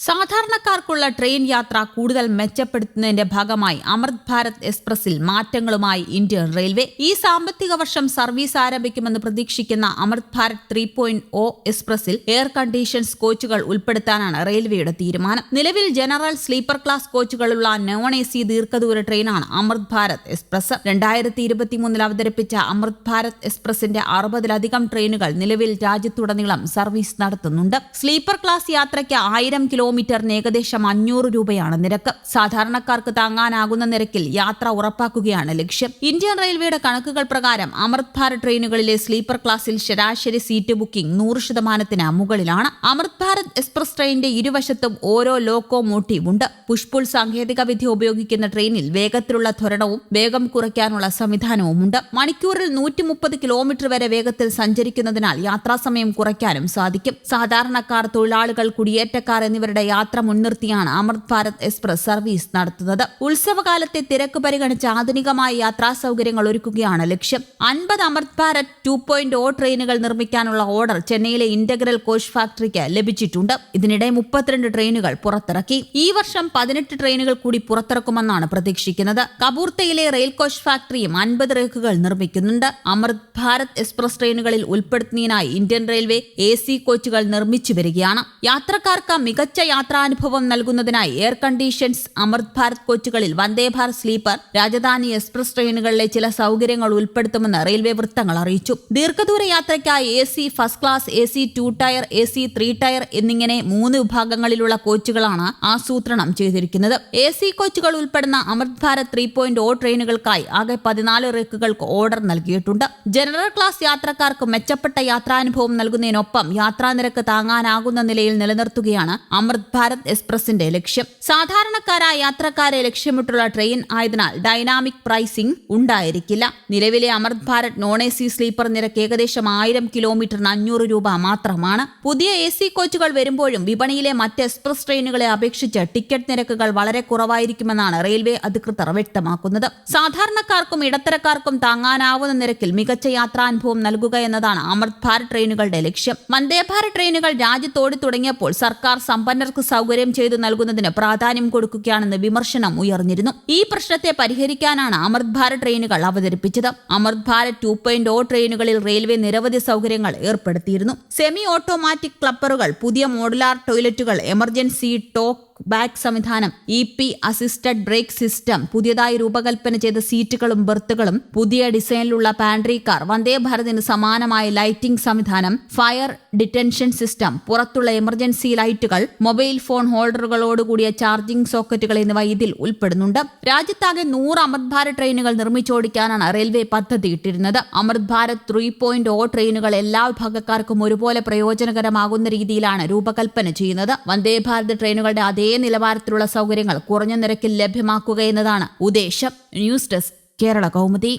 സാധാരണക്കാർക്കുള്ള train യാത്ര കൂടുതൽ മെച്ചപ്പെടുത്തുന്നതിന്റെ ഭാഗമായി അമൃത് ഭാരത് എക്സ്പ്രസിൽ മാറ്റങ്ങളുമായി ഇന്ത്യൻ റെയിൽവേ ഈ സാമ്പത്തിക വർഷം സർവീസ് ആരംഭിക്കുമെന്ന് പ്രതീക്ഷിക്കുന്ന അമൃത് ഭാരത് 3.0 എക്സ്പ്രസിൽ എയർ കണ്ടീഷൻസ് കോച്ചുകൾ ഉൾപ്പെടുത്താനാണ് റെയിൽവേയുടെ തീരുമാനം. നിലവിൽ ജനറൽ സ്ലീപ്പർ ക്ലാസ് കോച്ചുകളുള്ള നോൺ AC ദീർഘദൂര ട്രെയിനാണ് അമൃത് ഭാരത് എക്സ്പ്രസ്. 2023 അവതരിപ്പിച്ച അമൃത് ഭാരത് എക്സ്പ്രസിന്റെ 60-ലധികം ട്രെയിനുകൾ നിലവിൽ രാജ്യത്തുടനീളം സർവീസ് നടത്തുന്നുണ്ട്. സ്ലീപ്പർ ക്ലാസ് യാത്രയ്ക്ക് 1000 കിലോമീറ്ററിന് ഏകദേശം 500 രൂപയാണ് നിരക്ക്. സാധാരണക്കാർക്ക് താങ്ങാനാകുന്ന നിരക്കിൽ യാത്ര ഉറപ്പാക്കുകയാണ് ലക്ഷ്യം. ഇന്ത്യൻ റെയിൽവേയുടെ കണക്കുകൾ പ്രകാരം അമൃത് ഭാരത് ട്രെയിനുകളിലെ സ്ലീപ്പർ ക്ലാസിൽ ശരാശരി സീറ്റ് ബുക്കിംഗ് 100% മുകളിലാണ്. അമൃത് ഭാരത് എക്സ്പ്രസ് ട്രെയിനിന്റെ ഇരുവശത്തും ഓരോ ലോക്കോമോട്ടീവ് ഉണ്ട്. പുഷ്പുൾ സാങ്കേതിക വിദ്യ ഉപയോഗിക്കുന്ന ട്രെയിനിൽ വേഗത്തിലുള്ള ത്വരണവും വേഗം കുറയ്ക്കാനുള്ള സംവിധാനവുമുണ്ട്. മണിക്കൂറിൽ 130 കിലോമീറ്റർ വരെ വേഗത്തിൽ സഞ്ചരിക്കുന്നതിനാൽ യാത്രാസമയം കുറയ്ക്കാനും സാധിക്കും. സാധാരണക്കാർ, തൊഴിലാളികൾ, കുടിയേറ്റക്കാർ എന്നിവരുടെ യാത്ര മുൻനിർത്തിയാണ് അമൃത് ഭാരത് എക്സ്പ്രസ് സർവീസ് നടത്തുന്നത്. ഉത്സവകാലത്തെ തിരക്ക് പരിഗണിച്ച് ആധുനികമായ യാത്രാ സൗകര്യങ്ങൾ ഒരുക്കുകയാണ് ലക്ഷ്യം. 50 അമൃത് ഭാരത് 2.0 ട്രെയിനുകൾ നിർമ്മിക്കാനുള്ള ഓർഡർ ചെന്നൈയിലെ ഇന്റഗ്രൽ കോച്ച് ഫാക്ടറിക്ക് ലഭിച്ചിട്ടുണ്ട്. ഇതിനിടെ 32 ട്രെയിനുകൾ പുറത്തിറക്കി. ഈ വർഷം 18 ട്രെയിനുകൾ കൂടി പുറത്തിറക്കുമെന്നാണ് പ്രതീക്ഷിക്കുന്നത്. കപൂർത്തയിലെ റെയിൽ കോച്ച് ഫാക്ടറിയും 50 റേക്കുകൾ നിർമ്മിക്കുന്നുണ്ട്. അമൃത് ഭാരത് എക്സ്പ്രസ് ട്രെയിനുകളിൽ ഉൾപ്പെടുത്തുന്നതിനായി ഇന്ത്യൻ റെയിൽവേ AC കോച്ചുകൾ നിർമ്മിച്ചു വരികയാണ്. യാത്രക്കാർക്ക് മികച്ച യാത്രാനുഭവം നൽകുന്നതിനായി എയർ കണ്ടീഷൻസ് അമൃത് ഭാരത് കോച്ചുകളിൽ വന്ദേ ഭാരത് സ്ലീപ്പർ, രാജധാനി എക്സ്പ്രസ് ട്രെയിനുകളിലെ ചില സൗകര്യങ്ങൾ ഉൾപ്പെടുത്തുമെന്ന് റെയിൽവേ വൃത്തങ്ങൾ അറിയിച്ചു. ദീർഘദൂര യാത്രയ്ക്കായി AC first class, AC 2 tier, AC 3 tier എന്നിങ്ങനെ 3 വിഭാഗങ്ങളിലുള്ള കോച്ചുകളാണ് ആസൂത്രണം ചെയ്തിരിക്കുന്നത്. AC കോച്ചുകൾ ഉൾപ്പെടുന്ന അമൃത് ഭാരത് 3.0 ട്രെയിനുകൾക്കായി ആകെ 14 റേക്കുകൾക്ക് ഓർഡർ നൽകിയിട്ടുണ്ട്. ജനറൽ ക്ലാസ് യാത്രക്കാർക്ക് മെച്ചപ്പെട്ട യാത്രാനുഭവം നൽകുന്നതിനൊപ്പം യാത്രാനിരക്ക് താങ്ങാനാകുന്ന നിലയിൽ നിലനിർത്തുകയാണ് അമൃത് ഭാരത് എക്സ്പ്രസിന്റെ ലക്ഷ്യം. സാധാരണക്കാരായ യാത്രക്കാരെ ലക്ഷ്യമിട്ടുള്ള ട്രെയിൻ ആയതിനാൽ ഡൈനാമിക് പ്രൈസിംഗ് ഉണ്ടായിരിക്കില്ല. നിലവിലെ അമൃത് ഭാരത് നോൺ AC സ്ലീപ്പർ നിരക്ക് ഏകദേശം 1000 കിലോമീറ്ററിന് 500 രൂപ മാത്രമാണ്. പുതിയ AC കോച്ചുകൾ വരുമ്പോഴും വിപണിയിലെ മറ്റ് എക്സ്പ്രസ് ട്രെയിനുകളെ അപേക്ഷിച്ച് ടിക്കറ്റ് നിരക്കുകൾ വളരെ കുറവായിരിക്കുമെന്നാണ് റെയിൽവേ അധികൃതർ വ്യക്തമാക്കുന്നത്. സാധാരണക്കാർക്കും ഇടത്തരക്കാർക്കും താങ്ങാനാവുന്ന നിരക്കിൽ മികച്ച യാത്രാനുഭവം നൽകുക എന്നതാണ് അമൃത് ഭാരത് ട്രെയിനുകളുടെ ലക്ഷ്യം. വന്ദേ ഭാരത് ട്രെയിനുകൾ രാജ്യത്തോടി തുടങ്ങിയപ്പോൾ സർക്കാർ സമ്പന്നർക്ക് സൗകര്യം ചെയ്തു നൽകുന്നതിന് പ്രാധാന്യം കൊടുക്കുകയാണെന്ന് വിമർശനം ഉയർന്നിരുന്നു. ഈ പ്രശ്നത്തെ പരിഹരിക്കാനാണ് അമൃത് ഭാരത് ട്രെയിനുകൾ അവതരിപ്പിച്ചത്. അമൃത് ഭാരത് 2.0 ട്രെയിനുകളിൽ റെയിൽവേ നിരവധി സൗകര്യങ്ങൾ ഏർപ്പെടുത്തിയിരുന്നു. സെമി ഓട്ടോമാറ്റിക് ക്ലപ്പറുകൾ, പുതിയ മോഡുലാർ ടോയ്ലറ്റുകൾ, എമർജൻസി ടോക്ക് ബാക്ക് സംവിധാനം, EP അസിസ്റ്റഡ് ബ്രേക്ക് സിസ്റ്റം, പുതിയതായി രൂപകൽപ്പന ചെയ്ത സീറ്റുകളും ബെർത്തുകളും, പുതിയ ഡിസൈനിലുള്ള പാൻട്രി കാർ, വന്ദേ ഭാരതിന് സമാനമായ ലൈറ്റിംഗ് സംവിധാനം, ഫയർ ഡിറ്റൻഷൻ സിസ്റ്റം, പുറത്തുള്ള എമർജൻസി ലൈറ്റുകൾ, മൊബൈൽ ഫോൺ ഹോൾഡറുകളോടുകൂടിയ ചാർജിംഗ് സോക്കറ്റുകൾ എന്നിവ ഇതിൽ ഉൾപ്പെടുന്നുണ്ട്. രാജ്യത്താകെ 100 അമൃത് ഭാരത് ട്രെയിനുകൾ നിർമ്മിച്ചോടിക്കാനാണ് റെയിൽവേ പദ്ധതിയിട്ടിരുന്നത്. അമൃത് ഭാരത് 3.0 ട്രെയിനുകൾ എല്ലാ വിഭാഗക്കാർക്കും ഒരുപോലെ പ്രയോജനകരമാകുന്ന രീതിയിലാണ് രൂപകൽപ്പന ചെയ്യുന്നത്. വന്ദേ ഭാരത് ട്രെയിനുകളുടെ അതേ നിലവാരത്തിലുള്ള സൗകര്യങ്ങൾ കുറഞ്ഞ നിരക്കിൽ ലഭ്യമാക്കുക എന്നതാണ് ഉദ്ദേശം. News desk, Kerala Kaumudi.